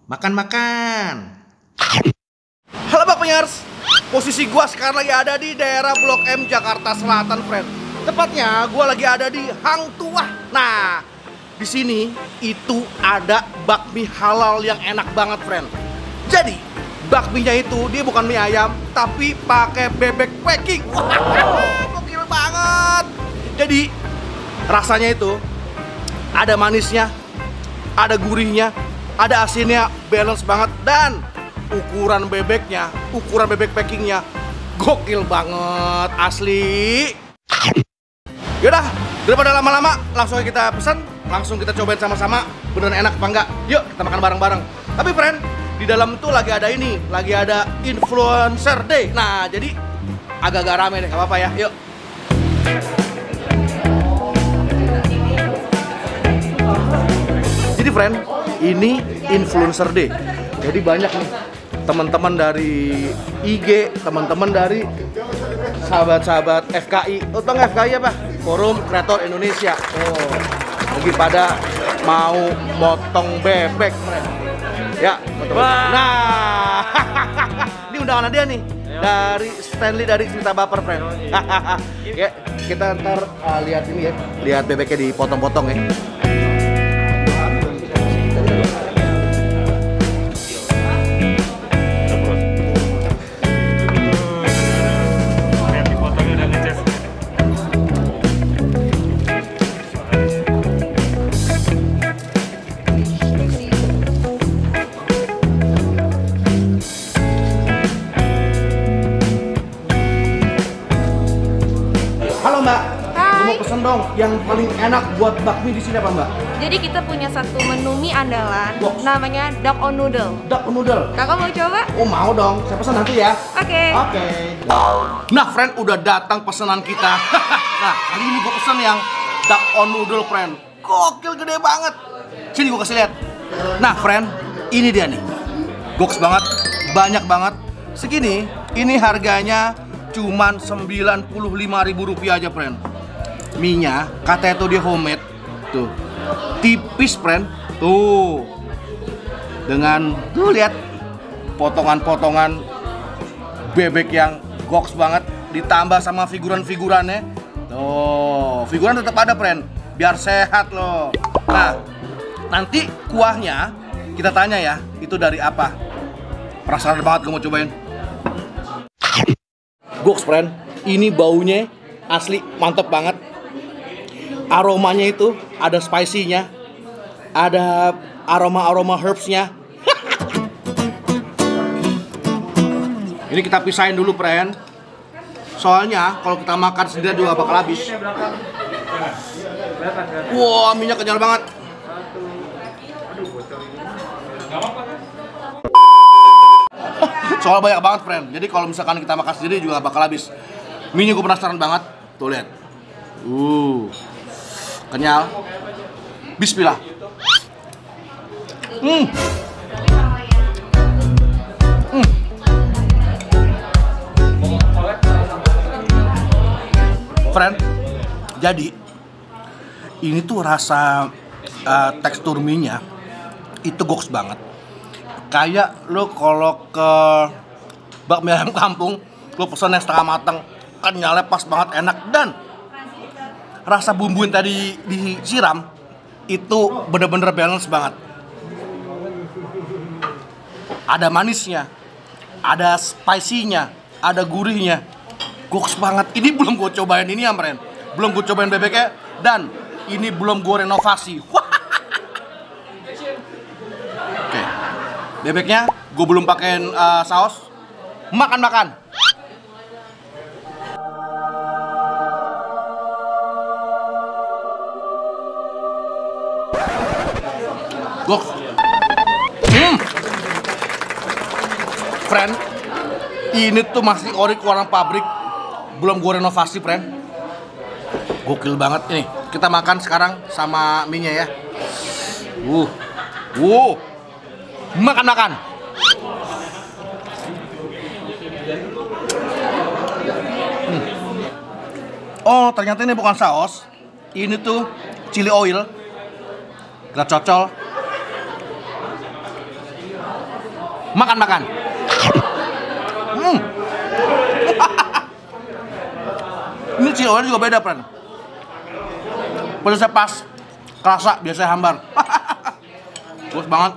Makan-makan. Halo Bang Pengers, posisi gua sekarang lagi ada di daerah Blok M Jakarta Selatan, friend. Tepatnya gua lagi ada di Hang Tuah. Nah, di sini itu ada bakmi halal yang enak banget, friend. Jadi, bakminya itu dia bukan mie ayam, tapi pakai bebek packing. Wah, gokil banget. Jadi, rasanya itu ada manisnya, ada gurihnya, ada asinnya, balance banget, dan ukuran bebeknya, ukuran bebek packingnya gokil banget, asli. Yaudah, daripada lama-lama, langsung kita pesan, langsung kita cobain sama-sama, beneran enak apa enggak. Yuk, kita makan bareng-bareng. Tapi friend, di dalam tuh lagi ada ini, lagi ada Influencer Day. Nah, jadi agak-agak rame deh, gak apa-apa ya, yuk. Jadi friend, ini Influencer Day. Jadi banyak nih teman-teman dari IG, teman-teman dari sahabat-sahabat FKI. Oh, tau nggak FKI apa? Forum Kreator Indonesia. Oh, lagi pada mau motong bebek, friend. Ya, motong bebek. Nah, ini undangan dia nih dari Stanley dari Cerita Baper, friend. Ya, kita ntar lihat ini ya, lihat bebeknya dipotong-potong ya. Halo Mbak, gue mau pesen dong yang paling enak buat bakmi di sini apa Mbak? Jadi kita punya satu menu mie andalan, Wow. namanya duck on noodle. Duck noodle. Kakak mau coba? Oh mau dong, saya pesan nanti ya. Oke. Oke. Nah friend, udah datang pesanan kita. Nah kali ini gue pesen yang duck on noodle, friend. Gokil, gede banget. Sini gue kasih lihat. Nah friend, ini dia nih. Goks banget, banyak banget. Segini, ini harganya cuman Rp95.000 aja, friend. Mie-nya katanya tuh dia homemade. Tuh. Tipis, friend. Tuh. Dengan tuh lihat potongan-potongan bebek yang goks banget ditambah sama figuran-figurannya. Tuh, figuran tetap ada, friend. Biar sehat loh. Nah, nanti kuahnya kita tanya ya, itu dari apa? Penasaran banget gue mau cobain. Goks, friend, ini baunya asli mantep banget. Aromanya itu ada spicy-nya, ada aroma-aroma herbs-nya. Ini kita pisahin dulu, friend. Soalnya kalau kita makan sendiri juga bakal habis. Wah, minyak kenyal banget. Soal banyak banget, friend. Jadi kalau misalkan kita makan sendiri juga bakal habis. Mie-nya gue penasaran banget. Tuh lihat. Kenyal. Bismillah. Friend, jadi ini tuh rasa tekstur mie-nya itu goks banget. Kayak lo kalau ke bakmi ayam kampung, lo pesen yang setengah mateng, kenyalnya pas banget, enak. Dan rasa bumbu yang tadi disiram itu bener-bener balance banget. Ada manisnya, ada spicy-nya, ada gurihnya, goks banget. Ini belum gue cobain ini ya, friend. Belum gue cobain bebeknya, dan ini belum gue renovasi. Oke. Bebeknya gue belum pakein saus. Makan-makan. Goks. Friend, ini tuh masih ori keluaran pabrik. Belum gue renovasi, friend. Gokil banget. Ini kita makan sekarang sama mie-nya ya. Makan-makan. Oh, ternyata ini bukan saus. Ini tuh chili oil. Kita cocol. Makan. Ini chili oil juga beda, friend. Pedasnya pas, kerasa, biasanya hambar. Bagus banget.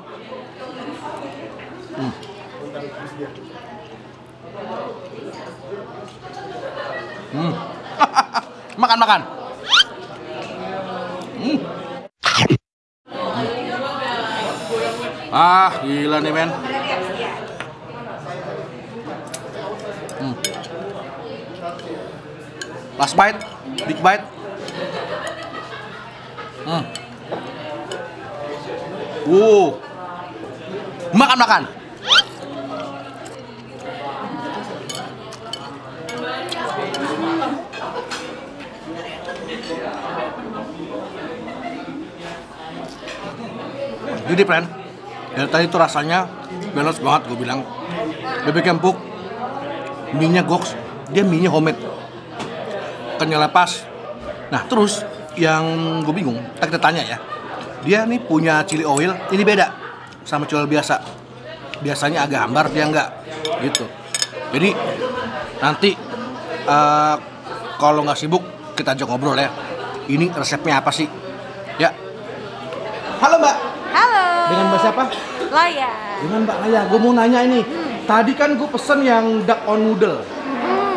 Makan. Ah, gila nih, men. Last bite, big bite. Makan. Jadi, friend, dari tadi tuh rasanya balance banget, gue bilang. Bebek empuk, mie-nya goks, dia mie-nya homemade, kenyalnya pas. Nah, terus yang gue bingung, kita tanya ya, dia nih punya chili oil, ini beda sama chili oil biasa. Biasanya agak hambar, dia enggak gitu. Jadi nanti kalau nggak sibuk kita ajak ngobrol ya. Ini resepnya apa sih? Ya. Halo Mbak. Halo. Dengan Mbak siapa? Laya. Dengan Mbak Laya. Gue mau nanya ini. Tadi kan gue pesen yang duck on noodle.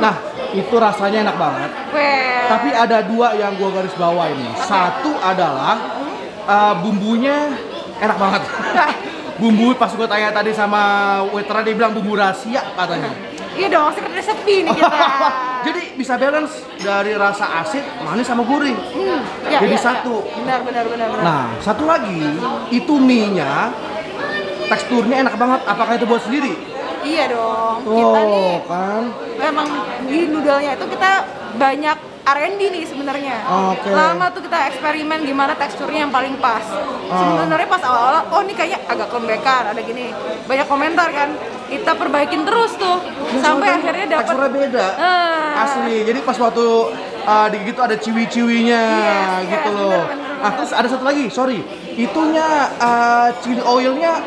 Nah, itu rasanya enak banget. Tapi ada dua yang gue garis bawah ini. Satu adalah bumbunya enak banget. Bumbu pas gue tanya tadi sama waiter, dia bilang bumbu rahasia katanya. Iya dong, secret recipe nih kita. Jadi bisa balance dari rasa asin, manis sama gurih. Jadi satu. Benar. Nah, satu lagi itu mie-nya teksturnya enak banget. Apakah itu buat sendiri? Iya dong. Kita nih Kan. memang di noodle-nya itu kita banyak R&D nih sebenarnya. Oke. Lama tuh kita eksperimen gimana teksturnya yang paling pas. Sebenarnya pas awal-awal, oh ini kayaknya agak kelembekan, ada gini. Banyak komentar kan. Kita perbaikin terus tuh sampai akhirnya dapat teksturnya beda. Asli. Jadi pas waktu digigit tuh ada ciwi-ciwinya gitu loh. Bener. Terus ada satu lagi, sorry. Itunya chili oilnya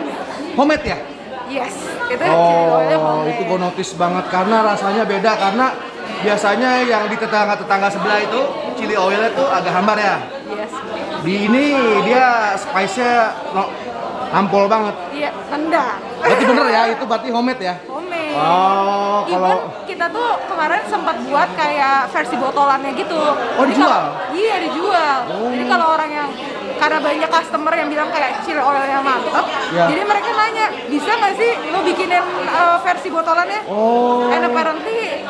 homemade ya? Yes, itu chili oilnya homemade. Itu gue notice banget karena rasanya beda, karena biasanya yang di tetangga sebelah itu chili oilnya tuh agak hambar ya. Yes. Di ini dia spice-nya nampol banget. Iya, rendah. Berarti bener ya, itu berarti homemade ya? Homemade. Kalau Even kita tuh kemarin sempat buat kayak versi botolannya gitu. Jadi dijual? Iya, dijual. Jadi kalau orang yang, karena banyak customer yang bilang kayak chili oilnya mantep, jadi mereka nanya, bisa nggak sih lo bikinin versi botolannya? And apparently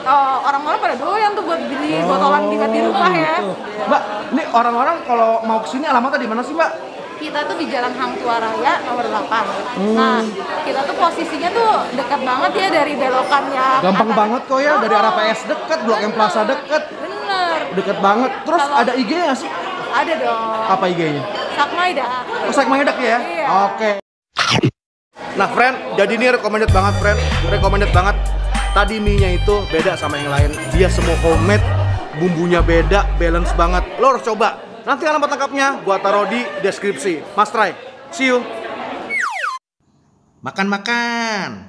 orang-orang pada doyan tuh buat beli botolan di rumah ya. Mbak, ini orang-orang kalau mau kesini alamatnya di mana sih Mbak? Kita tuh di Jalan Hang Tua Raya nomor 8. Nah, kita tuh posisinya tuh dekat banget ya dari belokannya. Gampang banget kok ya, dari arah PS deket, Blok M Plaza deket. Bener. Deket banget. Terus ada IG nggak sih? Ada dong. Apa IG-nya? Sakmaida. Sakmaida ya? Iya. Oke. Nah, friend, jadi ini recommended banget, friend. Recommended banget. Tadi mie-nya itu beda sama yang lain. Dia semua homemade, bumbunya beda, balance banget. Lo harus coba. Nanti alamat lengkapnya gua taruh di deskripsi. Mas try. See you. Makan.